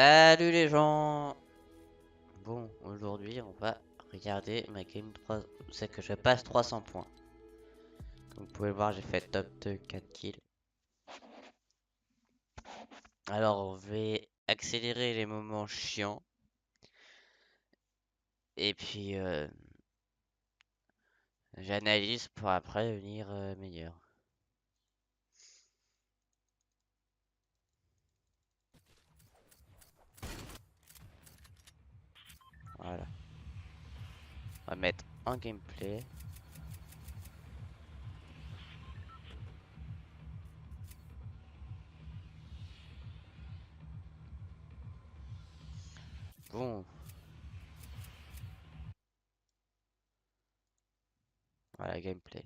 Salut les gens. Bon, aujourd'hui on va regarder ma game 3. C'est que je passe 300 points. Comme vous pouvez le voir, j'ai fait top 2, 4 kills. Alors on va accélérer les moments chiants. Et puis j'analyse pour après devenir meilleur. Voilà. On va mettre un gameplay. Bon. Voilà, gameplay.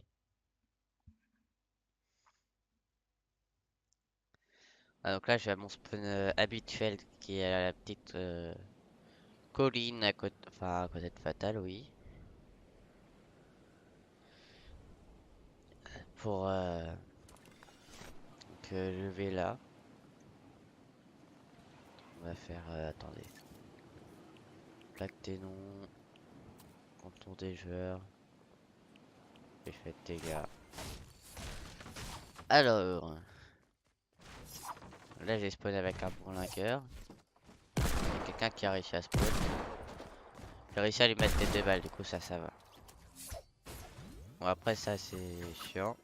Ah, donc là, je vais à mon spawn habituel qui est à la petite colline à côté, enfin à côté de Fatal, oui. Pour que je vais là. On va faire, attendez, plaque des noms, contour des joueurs, et fait de dégâts. Alors, là j'ai spawn avec un bourlingueur. Il y a quelqu'un qui a réussi à spawn. J'ai réussi à lui mettre les 2 balles, du coup ça va. Bon après ça c'est chiant.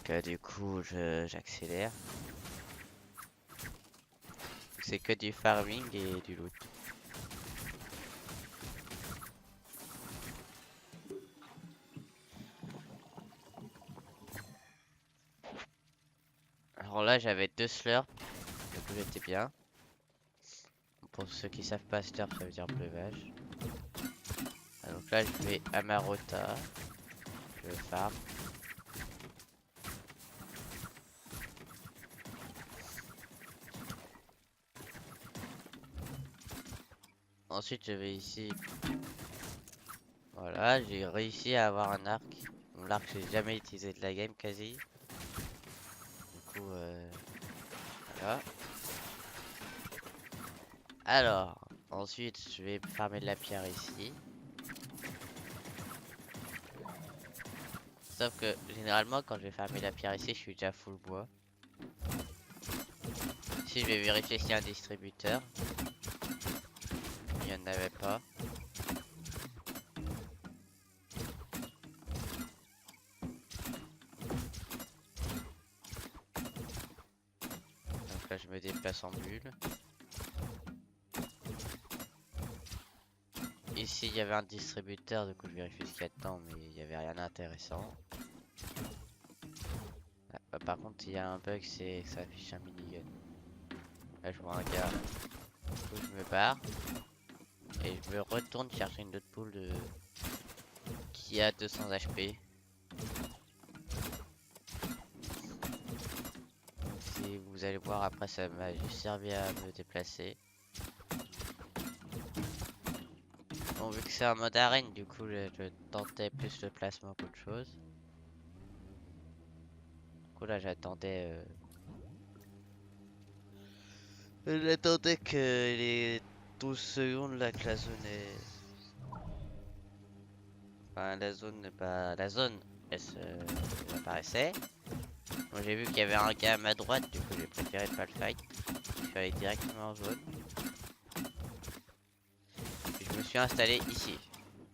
Que du coup j'accélère. C'est que du farming et du loot. Alors là j'avais 2 slurps, du coup j'étais bien. Pour ceux qui savent pas, slurp ça veut dire breuvage. Ah, donc là je vais à ma rota, je farm. Ensuite je vais ici. Voilà, j'ai réussi à avoir un arc. L'arc j'ai jamais utilisé de la game quasi. Du coup voilà. Alors, ensuite je vais farmer de la pierre ici. Sauf que généralement quand je vais farmer la pierre ici, je suis déjà full bois. Ici je vais vérifier s'il y a un distributeur. Il n'y en avait pas. Donc là je me déplace en bulle. Ici il y avait un distributeur, du coup je vérifie ce qu'il y a dedans, mais il n'y avait rien d'intéressant. Ah, par contre il y a un bug, c'est que ça affiche un minigun. Là je vois un gars, du coup je me barre. Et je me retourne chercher une autre poule qui a 200 HP. Donc si vous allez voir après ça m'a juste servi à me déplacer. Bon vu que c'est un mode arène du coup je tentais plus le placement qu'autre chose. Du coup là j'attendais que les 12 secondes là que la zone est. Enfin la zone pas. La zone elle apparaissait. Bon, j'ai vu qu'il y avait un gars à ma droite, du coup j'ai préféré pas le fight. Je suis allé directement en zone. Et je me suis installé ici.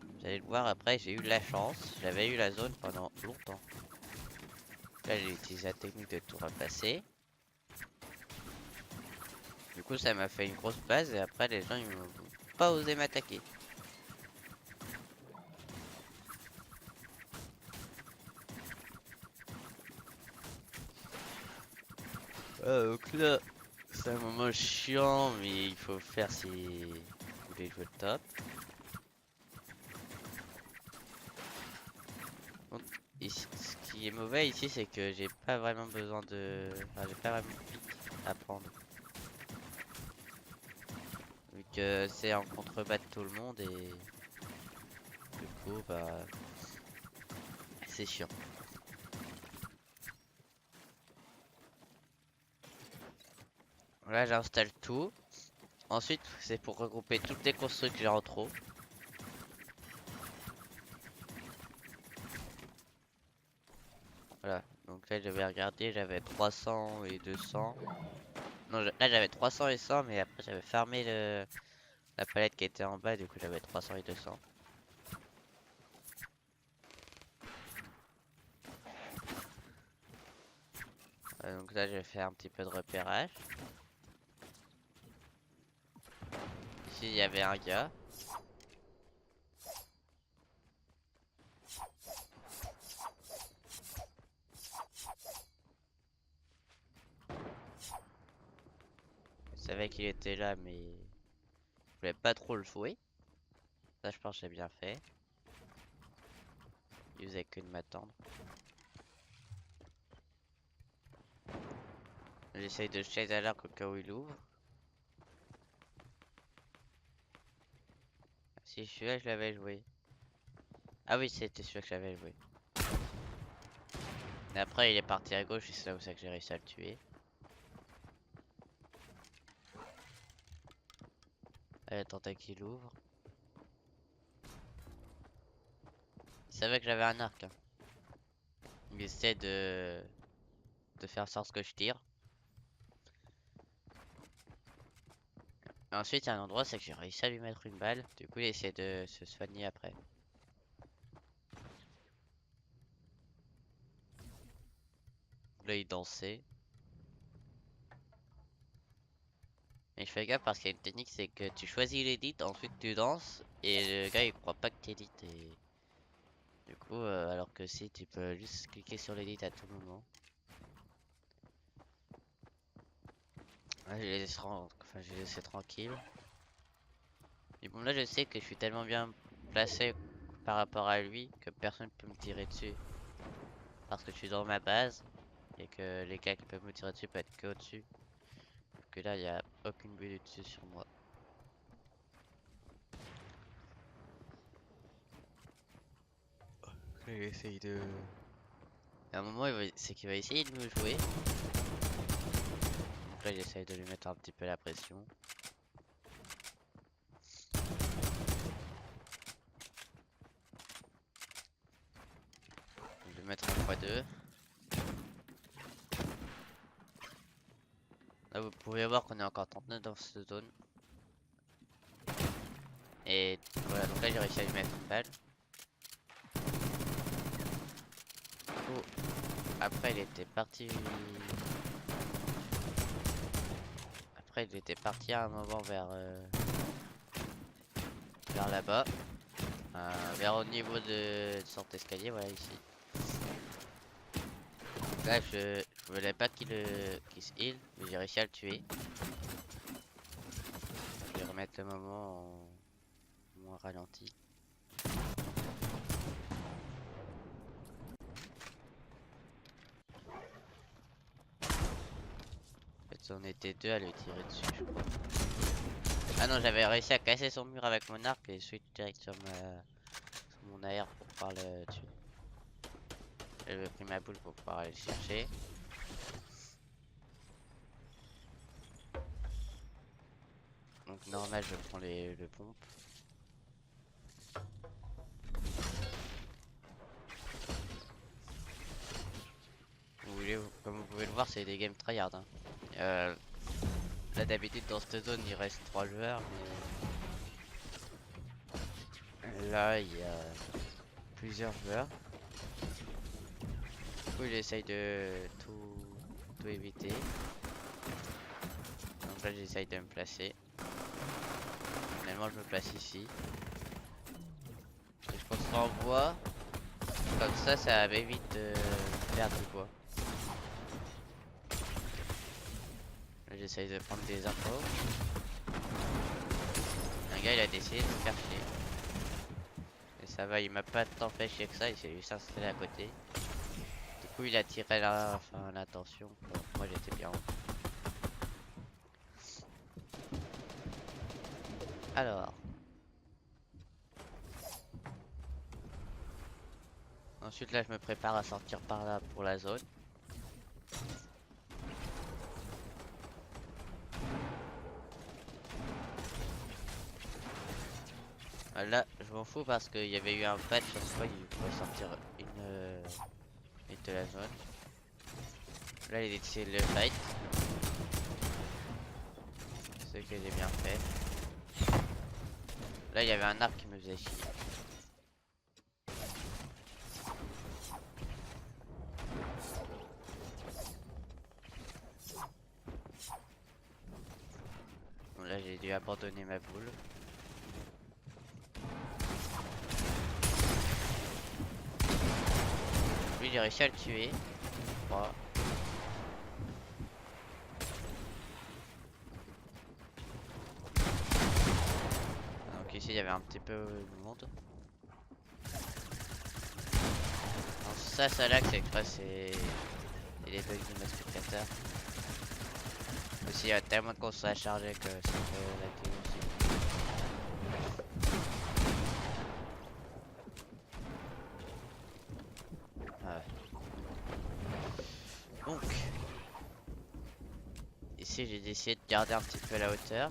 Vous allez le voir après, j'ai eu de la chance. J'avais eu la zone pendant longtemps. Là j'ai utilisé la technique de tout remplacer. Du coup ça m'a fait une grosse base et après les gens ils m'ont pas osé m'attaquer. Donc là c'est un moment chiant mais il faut faire si vous voulez jouer le top. Donc ici, ce qui est mauvais ici c'est que j'ai pas vraiment besoin de. Enfin, j'ai pas vraiment de pic à prendre. Vu que c'est en contrebas de tout le monde et du coup bah c'est chiant. Là j'installe tout. Ensuite c'est pour regrouper toutes les constructions que j'ai en trop. Voilà, donc là j'avais regardé, j'avais 300 et 200. Non, là j'avais 300 et 100, mais après j'avais fermé la palette qui était en bas, du coup j'avais 300 et 200. Donc là je vais faire un petit peu de repérage. Ici il y avait un gars. Je savais qu'il était là, mais je voulais pas trop le jouer. Ça je pense que j'ai bien fait. Il faisait que de m'attendre. J'essaye de shade à l'arc au cas où il ouvre. Si celui-là je l'avais joué. Ah oui, c'était celui-là que j'avais joué. Et après il est parti à gauche et c'est là où c'est que j'ai réussi à le tuer. Allez, attendez qu'il ouvre. Il savait que j'avais un arc, hein. Il essaie de faire en sorte que je tire. Et ensuite, il y a un endroit, c'est que j'ai réussi à lui mettre une balle. Du coup, il essaie de se soigner après. Là, il dansait. Et je fais gaffe parce qu'il y a une technique, c'est que tu choisis l'edit, ensuite tu danses, et le gars il croit pas que t'edit. Et du coup, alors que si, tu peux juste cliquer sur l'edit à tout moment. Là, je les laissé tranquille. Et bon, là, je sais que je suis tellement bien placé par rapport à lui que personne peut me tirer dessus. Parce que je suis dans ma base, et que les gars qui peuvent me tirer dessus peuvent être que au-dessus. Que là, il n'y a aucune bulle dessus sur moi. Il essaye de... À un moment, c'est qu'il va essayer de me jouer. Donc là, j'essaye de lui mettre un petit peu la pression. De mettre un x2. Là, vous pouvez voir qu'on est encore 39 dans cette zone. Et voilà, donc là, j'ai réussi à lui mettre une balle. Oh. Après, il était parti... Après, il était parti à un moment vers là-bas. Vers au niveau de son escalier, voilà, ici. Là, je voulais pas qu'il se heal, mais j'ai réussi à le tuer. Je vais remettre le moment en moins ralenti. En fait, on était deux à le tirer dessus, je crois. Ah non, j'avais réussi à casser son mur avec mon arc et switch direct sur mon AR pour pouvoir le tuer. J'avais pris ma boule pour pouvoir aller le chercher. Donc normal, je prends le pompe. Comme vous pouvez le voir, c'est des games tryhard, hein. Là d'habitude dans cette zone il reste 3 joueurs, mais là il y a plusieurs joueurs. Du coup il essaye de tout éviter. Donc là j'essaye de me placer. Finalement je me place ici. Et je pense qu'on voit. Comme ça m'évite de perdre du bois. Là j'essaye de prendre des infos. Un gars il a décidé de me faire chier. Et ça va, il m'a pas tant fait chier que ça, il s'est juste installé à côté. Du coup il a tiré l'attention. Moi j'étais bien haut. Alors. Ensuite là je me prépare à sortir par là pour la zone. Là, je m'en fous parce qu'il y avait eu un patch, chaque fois il pouvait sortir une de la zone. Là, il est décidé de le fight. Ce que j'ai bien fait. Là, il y avait un arbre qui me faisait chier. Bon, là, j'ai dû abandonner ma boule. Lui, j'ai réussi à le tuer. Je crois. Donc ici, il y avait un petit peu de monde. Alors, ça lag, c'est exprès, c'est les bugs de notre spectateur. Aussi, il y a tellement de consoles à charger que ça fait laguer aussi. Ouais. Donc, ici, j'ai décidé de garder un petit peu la hauteur.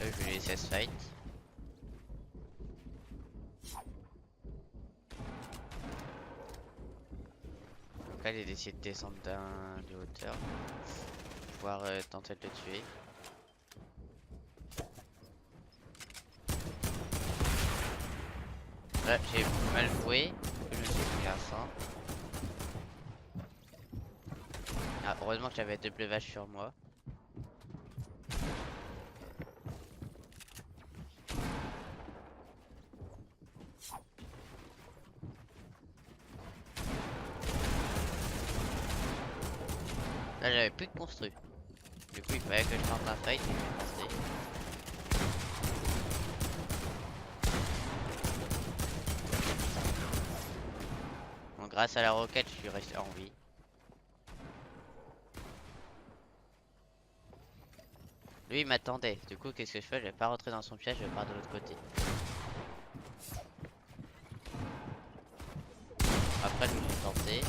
Là, je vais laisser ce fight. Donc là, j'ai décidé de descendre de hauteur. Pour pouvoir tenter de le tuer. Là, j'ai mal joué. Je me suis pris un sang. Ah, heureusement que j'avais double vache sur moi. Là, j'avais plus de construit. Du coup, il fallait que je tente un fight et je l'ai tenté. Donc, grâce à la roquette, je suis resté en vie. Lui, il m'attendait. Du coup, qu'est-ce que je fais? Je vais pas rentrer dans son piège, je pars de l'autre côté. Après, je l'ai tenté.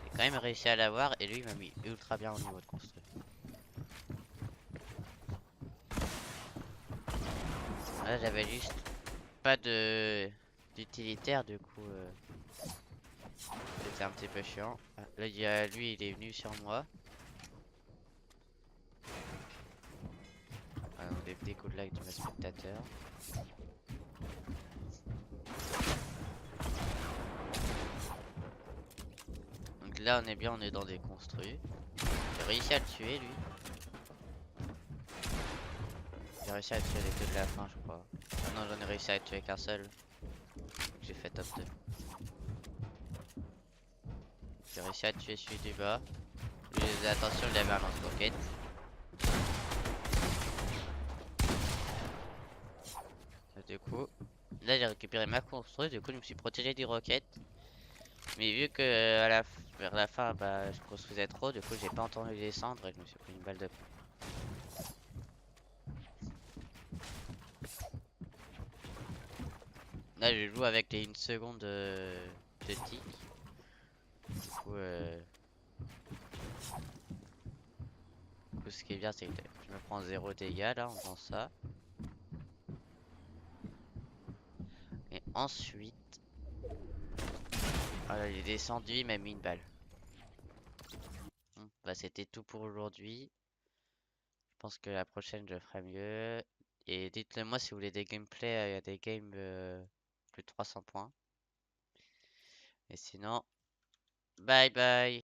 J'ai quand même réussi à l'avoir et lui, il m'a mis ultra bien au niveau de construit. Là, j'avais juste pas de d'utilitaire, du coup, c'était un petit peu chiant. Ah, là, lui, il est venu sur moi. Ah, donc, des coups de lag de mes spectateurs. Donc là, on est bien, on est dans des construits. J'ai réussi à le tuer, lui. J'ai réussi à tuer les deux de la fin, je crois. Ah non, j'en ai réussi à tuer qu'un seul. J'ai fait top 2. J'ai réussi à tuer celui du bas. Lui, attention, il avait un lance-roquette. Du coup, là j'ai récupéré ma construite, du coup je me suis protégé des roquettes. Mais vu que vers la fin, bah, je construisais trop, du coup j'ai pas entendu descendre et je me suis pris une balle de plomb. Là je joue avec les 1 seconde de tic. Du coup, ce qui est bien, c'est que je me prends 0 dégâts là en faisant ça. Et ensuite, voilà, il est descendu, il m'a mis une balle. Bon, bah, c'était tout pour aujourd'hui. Je pense que la prochaine, je ferai mieux. Et dites-le moi si vous voulez des gameplays, il y a des games plus de 300 points. Et sinon, bye bye.